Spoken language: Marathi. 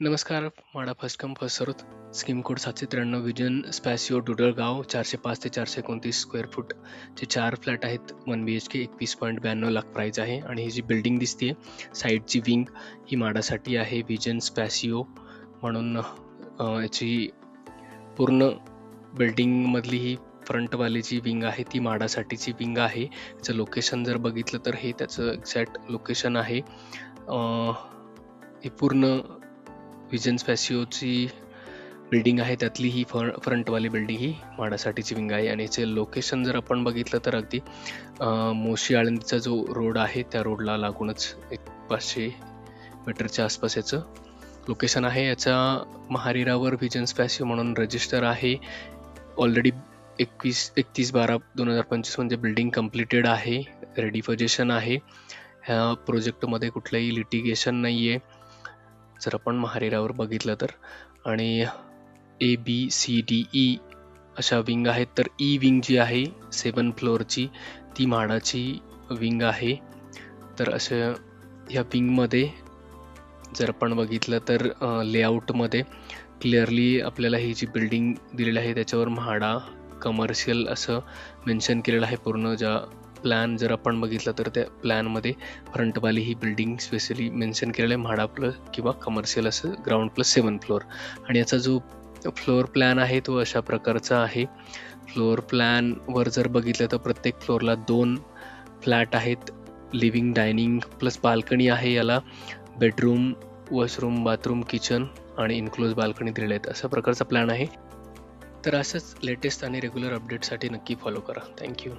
नमस्कार. MHADA first come first serve. Scheme code 793 Vision Spacio Dudulgaon 405 ते 429 स्क्वेअर फूट चे 4 फ्लॅट आहेत. 1 BHK 21.92 लाख प्राइस आहे. आणि ही जी बिल्डिंग दिसते साईडची विंग ही माडासाठी आहे. विजन स्पॅसिओ म्हणून याची पूर्ण बिल्डिंगमधली ही फ्रंटवाली जी विंग आहे ती माडासाठीची विंग आहे. याचं लोकेशन जर बघितलं तर हे त्याचं एक्झॅक्ट लोकेशन आहे. ही पूर्ण विजन स्पॅसिओची बिल्डिंग आहे, त्यातली ही फ्रंटवाली बिल्डिंग ही माडासाठीची विंग आहे. आणि याचे लोकेशन जर आपण बघितलं तर अगदी मोशी आळंदीचा जो रोड आहे त्या रोडला लागूनच 500 मीटरच्या आसपास याचं लोकेशन आहे. याचा महारेरावर विजन स्पॅसिओ म्हणून रजिस्टर आहे. ऑलरेडी 31/12/2025 म्हणजे बिल्डिंग कम्प्लिटेड आहे, रेडी पोझिशन आहे. ह्या प्रोजेक्टमध्ये कुठलंही लिटिगेशन नाही आहे जर आपण महारेरावर बघितलं तर. आणि ABCDE अशा विंग आहेत. तर ई विंग जी आहे 7 फ्लोअरची ती म्हाडाची विंग आहे. तर असं ह्या विंगमध्ये जर आपण बघितलं तर लेआउटमध्ये क्लिअरली आपल्याला ही जी बिल्डिंग दिलेली आहे त्याच्यावर म्हाडा कमर्शियल असं मेन्शन केलेलं आहे. पूर्ण ज्या प्लॅन जर आपण बघितलं तर त्या प्लॅनमध्ये फ्रंटवाली ही बिल्डिंग स्पेशली मेन्शन केलेलं आहे म्हाडा प्लस किंवा कमर्शियल असं ग्राउंड प्लस 7 फ्लोअर. आणि याचा जो फ्लोअर प्लॅन आहे तो अशा प्रकारचा आहे. फ्लोअर प्लॅनवर जर बघितलं तर प्रत्येक फ्लोअरला 2 फ्लॅट आहेत. लिव्हिंग डायनिंग प्लस बाल्कनी आहे. याला बेडरूम, वॉशरूम, बाथरूम, किचन आणि इन्क्लोज बाल्कनी दिलेले आहेत. अशा प्रकारचा प्लॅन आहे. तर असंच लेटेस्ट आणि रेग्युलर अपडेटसाठी नक्की फॉलो करा. थँक्यू.